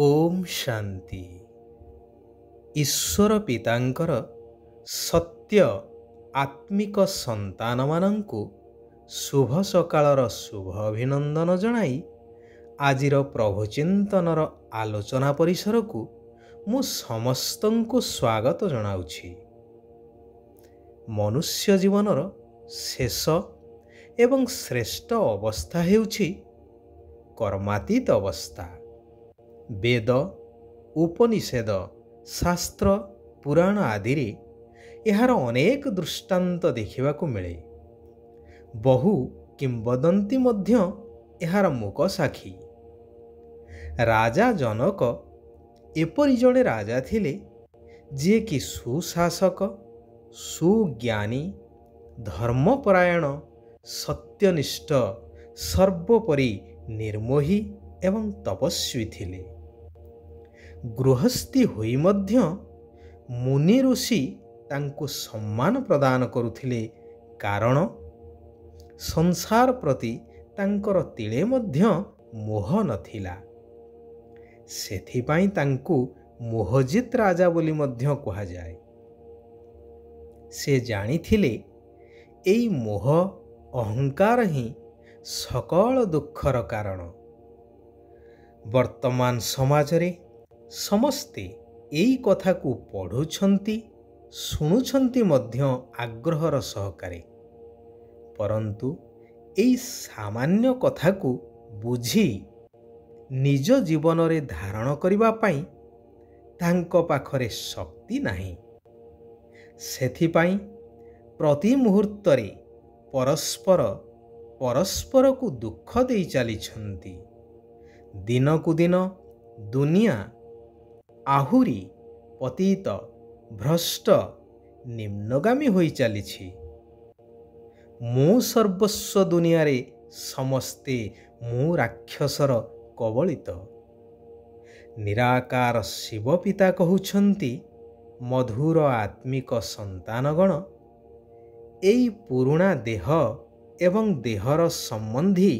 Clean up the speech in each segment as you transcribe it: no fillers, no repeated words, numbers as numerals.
ओम शांति। ईश्वर पितांकर सत्य आत्मिक संतान मानंकु शुभ सकाळर शुभ अभिनंदन जणाई आजिर प्रभुचिंतनर आलोचना परिसर को मु समस्तंकु स्वागत जणाउछि। मनुष्य जीवनर शेष एवं श्रेष्ठ अवस्था हेउछि कर्मातीत अवस्था। वेद, उपनिषेद, शास्त्र, पुराण आदि यार अनेक दृष्टांत देखा मिले। बहु किंवदंती मध्य यार मूक साक्षी। राजा जनक एपरि जड़े राजा थिले जे कि सुशासक, सुज्ञानी, धर्मपरायण, सत्यनिष्ठ, सर्वोपरि निर्मोही एवं तपस्वी थिले। गृहस्थी होई मध्य मुनि ऋषि तांको सम्मान प्रदान करुथिले, कारण संसार प्रति तांकर तिले मध्य मोह नथिला। सेथिपाई तांको मोहजित राजा बोली मध्य कहा जाए। से जानिथिले एई मोह अहंकार ही सकल दुखर कारण। वर्तमान समाज रे समस्ते एई कथा को पढ़ुछंती, शुणुछंती मध्य आग्रहर सहकारे, परंतु एई सामान्य कथा को बुझी निज जीवन रे धारण करिबा पाई तांको पाखरे शक्ति नाही। सेथिपाई प्रति मुहूर्त रे परस्पर को दुख देई चलीछंती। दिन को दिन दुनिया आहुरी पतित, भ्रष्ट, निम्नगामी होई चलीछि। मु सर्वस्व दुनिया रे समस्ते मु राक्षसर कबलित। निराकार शिव पिता कहउछंती, मधुर आत्मिक संतानगण, एई पुरुणा देह एवं देहर संबंधी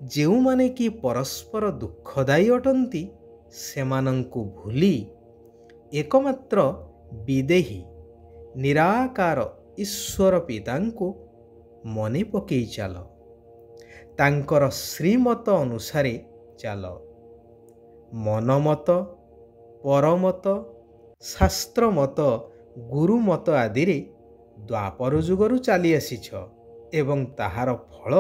जेउ माने कि परस्पर दुखदायी अटंती सेमानंकु भूली एकमात्र विदेही निराकार ईश्वर पितांको मने पकेई चाल। तांकर श्रीमत अनुसारे चाल। मनमत, परमत, शास्त्रमत, गुरुमत आदि रे द्वापर जुगरु चली आसीछ एवं ताहार फल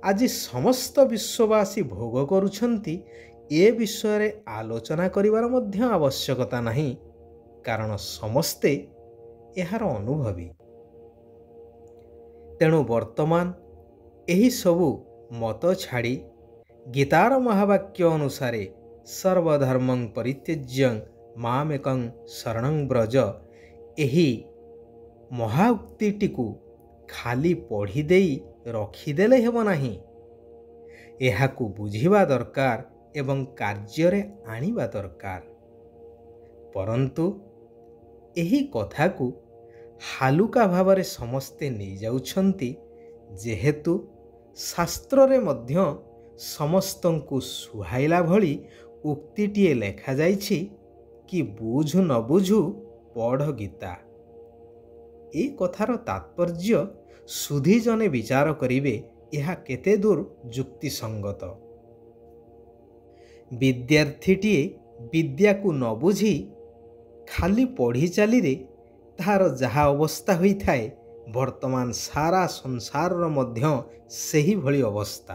आज समस्त विश्ववासी भोग करुछंती। ए विषय रे आलोचना करिवार मध्य आवश्यकता नहीं, कारण समस्ते एहार अनुभवी। तेणु वर्तमान एही सबु मत छाड़ी गीतार महावाक्य अनुसारे सर्वधर्मं परित्यज्य मामेकं शरणं व्रज, एही महाउक्तिटी को खाली पढ़ी देई रखिदेले हेब नाही। एहाकु बुझिबा दरकार एवं कार्य आनिबा दरकार। परंतु एही कथा को हालुका भावरे समस्ते नहीं जाउछंती, जेहेतु शास्त्र रे मध्य समस्तंकु सुहाइला भली उक्तिटिए लेखा जाइछि कि बुझु न बुझु पढ़ गीता। ए कथार तात्पर्य सुधी जने विचार करिवे यह केते दूर जुक्ति संगत। विद्यार्थीटीए विद्या को न बुझी खाली पढ़ी चली रे तार जहा अवस्था होई थाए, वर्तमान सारा संसार मध्य सही भली अवस्था।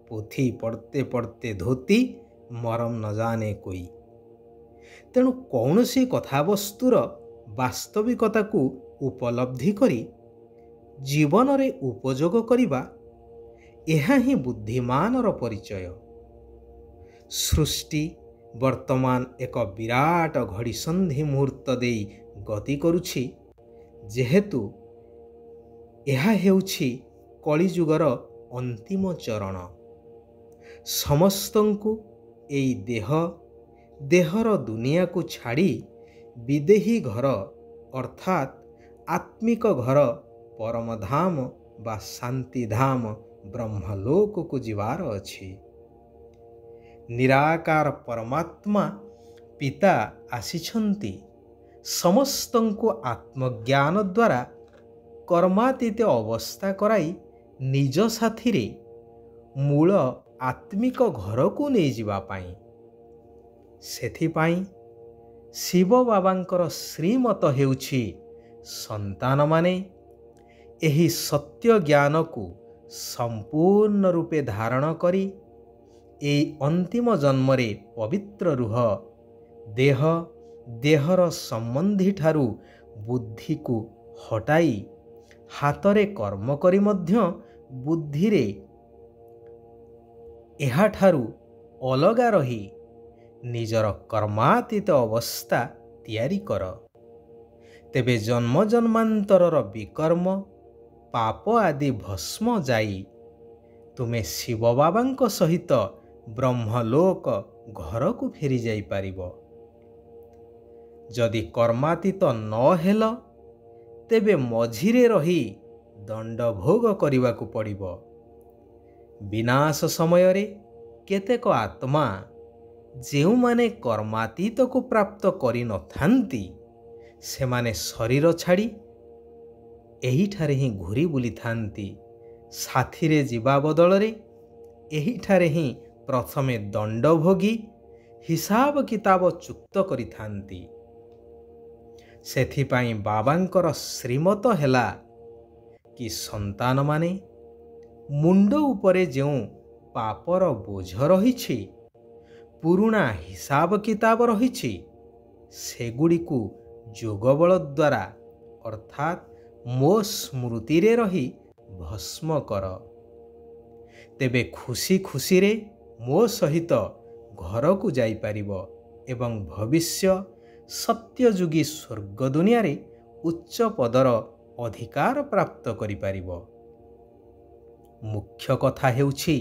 पोथी पढ़ते पढ़ते धोती मरम न जाने कोई। तेणु कौनसी कथावस्तुर वास्तविकता को उपलब्धि करी जीवन रे उपयोग करिबा, एहा ही बुद्धिमानर परिचय। सृष्टि वर्तमान एक विराट घड़ी संधि मुहूर्त देई गति करुछि, जेहेतु एहा हेउछि कलिजुगर अंतिम चरण। समस्तंकु एई देहर दुनिया को छाड़ी विदेही घर अर्थात आत्मिक घर परमधाम बा शांतिधाम ब्रह्मलोक को जीवार अछि। ନିରାକାର ପରମାତ୍ମା ପିତା ଆସିଛନ୍ତି ସମସ୍ତଙ୍କୁ ଆତ୍ମଜ୍ଞାନ ଦ୍ୱାରା କର୍ମାତୀତ ଅବସ୍ଥା କରାଇ ନିଜ ସାଥିରେ ମୂଳ ଆତ୍ମିକ ଘରକୁ ନେଇଯିବା ପାଇଁ। ସେଥିପାଇଁ ଶିବ ବାବାଙ୍କର ଶ୍ରୀମତ ହେଉଛି ସନ୍ତାନମାନେ ଏହି ସତ୍ୟ ଜ୍ଞାନକୁ ସମ୍ପୂର୍ଣ୍ଣ ରୂପେ ଧାରଣ କରି ଏହି ଅନ୍ତିମ ଜନ୍ମରେ ପବିତ୍ର ରୁହ। ଦେହର ସମ୍ବନ୍ଧୀଠାରୁ ବୁଦ୍ଧିକୁ ହଟାଇ ହାତରେ କର୍ମ କରି ମଧ୍ୟ ବୁଦ୍ଧିରେ ଏହାଠାରୁ ଅଲଗା ରହି ନିଜର କର୍ମାତୀତ ଅବସ୍ଥା ତିଆରି କର। ତେବେ ଜନ୍ମ ଜନ୍ମାନ୍ତରର ବିକର୍ମ ପାପ ଆଦି ଭସ୍ମ ଯାଇ ତୁମେ ଶିବ ବାବାଙ୍କ ସହିତ ବ୍ରହ୍ମଲୋକ ଘରକୁ ଫେରି ଯାଇପାରିବ। ଯଦି କର୍ମାତୀତ ନ ହେଲ ତେବେ ମଝିରେ ରହି ଦଣ୍ଡ ଭୋଗ କରିବାକୁ ପଡ଼ିବ। ବିନାଶ ସମୟରେ କେତେକ ଆତ୍ମା ଯେଉଁମାନେ କର୍ମାତୀତକୁ ପ୍ରାପ୍ତ କରିନଥାନ୍ତି ସେମାନେ ଶରୀର ଛାଡ଼ି ଏହିଠାରେ ହିଁ ଘୁରି ବୁଲିଥାନ୍ତି। ସାଥିରେ ଯିବା ବଦଳରେ ଏହିଠାରେ ହିଁ ପ୍ରଥମେ ଦଣ୍ଡ ଭୋଗି ହିସାବ କିତାବ ଚୁକ୍ତ କରିଥାନ୍ତି। ସେଥିପାଇଁ ବାବାଙ୍କର ଶ୍ରୀମତ ହେଲା କି ସନ୍ତାନମାନେ ମୁଣ୍ଡ ଉପରେ ଯେଉଁ ପାପର ବୋଝ ରହିଛି, ପୁରୁଣା ହିସାବ କିତାବ ରହିଛି, ସେଗୁଡ଼ିକୁ ଯୋଗବଳ ଦ୍ୱାରା ଅର୍ଥାତ୍ ମୋ ସ୍ମୃତିରେ ରହି ଭସ୍ମ କର। ତେବେ ଖୁସି ଖୁସିରେ ମୋ ସହିତ ଘରକୁ ଯାଇପାରିବ ଏବଂ ଭବିଷ୍ୟ ସତ୍ୟଯୁଗୀ ସ୍ୱର୍ଗ ଦୁନିଆରେ ଉଚ୍ଚ ପଦର ଅଧିକାର ପ୍ରାପ୍ତ କରିପାରିବ। ମୁଖ୍ୟ କଥା ହେଉଛି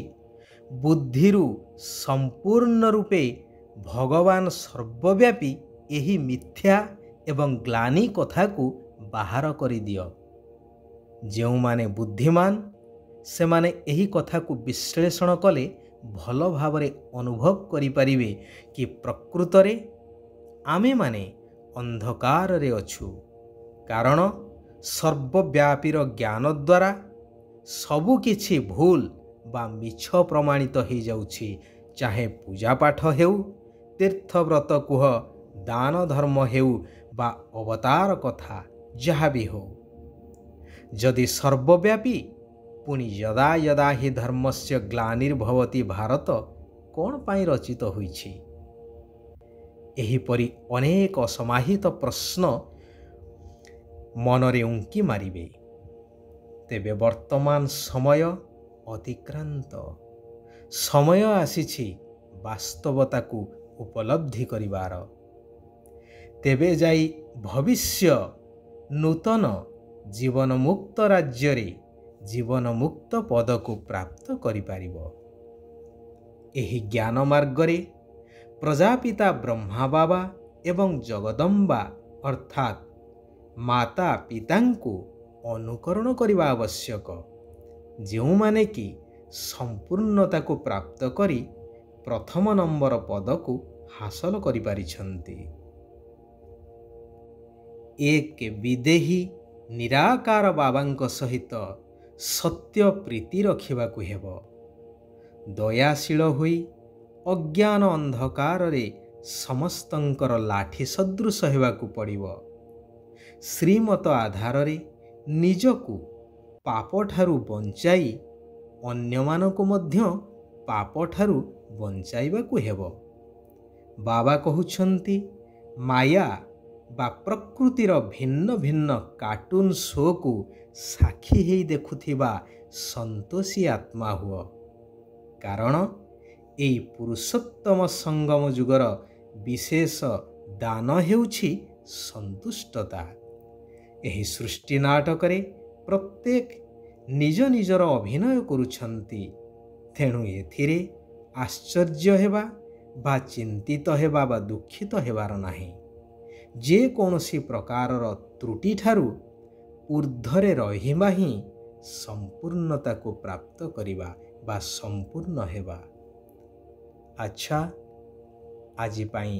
ବୁଦ୍ଧିରୁ ସମ୍ପୂର୍ଣ୍ଣ ରୂପେ ଭଗବାନ ସର୍ବବ୍ୟାପୀ ଏହି ମିଥ୍ୟା ଏବଂ ଗ୍ଲାନି କଥାକୁ ବାହାର କରିଦିଅ। ଯେଉଁମାନେ ବୁଦ୍ଧିମାନ ସେମାନେ ଏହି କଥାକୁ ବିଶ୍ଳେଷଣ କଲେ ଭଲ ଭାବରେ ଅନୁଭବ କରିପାରିବେ କି ପ୍ରକୃତରେ ଆମେମାନେ ଅନ୍ଧକାରରେ ଅଛୁ, କାରଣ ସର୍ବବ୍ୟାପୀର ଜ୍ଞାନ ଦ୍ୱାରା ସବୁକିଛି ଭୁଲ ବା ମିଛ ପ୍ରମାଣିତ ହୋଇଯାଉଛି। ଚାହେ ପୂଜାପାଠ ହେଉ, ତୀର୍ଥବ୍ରତ କୁହ, ଦାନ ଧର୍ମ ହେଉ ବା ଅବତାର କଥା ଯାହା ବି ହେଉ। ଯଦି ସର୍ବବ୍ୟାପୀ ପୁଣି ଯଦା ଯଦା ହି ଧର୍ମସ୍ୟ ଗ୍ଲାନିର୍ଭବତି ଭାରତ କ'ଣ ପାଇଁ ରଚିତ ହୋଇଛି? ଏହିପରି ଅନେକ ଅସମାହିତ ପ୍ରଶ୍ନ ମନରେ ଉଙ୍କି ମାରିବେ। ତେବେ ବର୍ତ୍ତମାନ ସମୟ ଅତିକ୍ରାନ୍ତ। ସମୟ ଆସିଛି ବାସ୍ତବତାକୁ ଉପଲବ୍ଧି କରିବାର। ତେବେ ଯାଇ ଭବିଷ୍ୟ ନୂତନ ଜୀବନମୁକ୍ତ ରାଜ୍ୟରେ ଜୀବନମୁକ୍ତ ପଦକୁ ପ୍ରାପ୍ତ କରିପାରିବ। ଏହି ଜ୍ଞାନ ମାର୍ଗରେ ପ୍ରଜାପିତା ବ୍ରହ୍ମା ବାବା ଏବଂ ଜଗଦମ୍ବା ଅର୍ଥାତ୍ ମାତା ପିତାଙ୍କୁ ଅନୁକରଣ କରିବା ଆବଶ୍ୟକ, ଯେଉଁମାନେ କି ସମ୍ପୂର୍ଣ୍ଣତାକୁ ପ୍ରାପ୍ତ କରି ପ୍ରଥମ ନମ୍ବର ପଦକୁ ହାସଲ କରିପାରିଛନ୍ତି। ଏକ ବିଦେହୀ ନିରାକାର ବାବାଙ୍କ ସହିତ ସତ୍ୟ ପ୍ରୀତି ରଖିବାକୁ ହେବ। ଦୟାଶୀଳ ହୋଇ ଅଜ୍ଞାନ ଅନ୍ଧକାରରେ ସମସ୍ତଙ୍କର ଲାଠି ସଦୃଶ ହେବାକୁ ପଡ଼ିବ। ଶ୍ରୀମତ ଆଧାରରେ ନିଜକୁ ପାପଠାରୁ ବଞ୍ଚାଇ ଅନ୍ୟମାନଙ୍କୁ ମଧ୍ୟ ପାପଠାରୁ ବଞ୍ଚାଇବାକୁ ହେବ। ବାବା କହୁଛନ୍ତି, ମାୟା ବା ପ୍ରକୃତିର ଭିନ୍ନ ଭିନ୍ନ କାର୍ଟୁନ ଶୋକୁ ସାକ୍ଷୀ ହେଇ ଦେଖୁଥିବା ସନ୍ତୋଷୀ ଆତ୍ମା ହୁଅ, କାରଣ ଏହି ପୁରୁଷୋତ୍ତମ ସଙ୍ଗମ ଯୁଗର ବିଶେଷ ଦାନ ହେଉଛି ସନ୍ତୁଷ୍ଟତା। ଏହି ସୃଷ୍ଟି ନାଟକରେ ପ୍ରତ୍ୟେକ ନିଜ ନିଜର ଅଭିନୟ କରୁଛନ୍ତି, ତେଣୁ ଏଥିରେ ଆଶ୍ଚର୍ଯ୍ୟ ହେବା ବା ଚିନ୍ତିତ ହେବା ବା ଦୁଃଖିତ ହେବାର ନାହିଁ। ଯେକୌଣସି ପ୍ରକାରର ତ୍ରୁଟିଠାରୁ ଊର୍ଦ୍ଧ୍ୱରେ ରହିବା ହିଁ ସମ୍ପୂର୍ଣ୍ଣତାକୁ ପ୍ରାପ୍ତ କରିବା ବା ସମ୍ପୂର୍ଣ୍ଣ ହେବା। ଆଚ୍ଛା, ଆଜି ପାଇଁ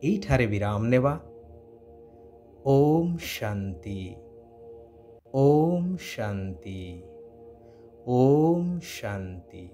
ଏଇଠାରେ ବିରାମ ନେବା। ଓମ୍ ଶାନ୍ତି, ଓମ୍ ଶାନ୍ତି, ଓମ୍ ଶାନ୍ତି।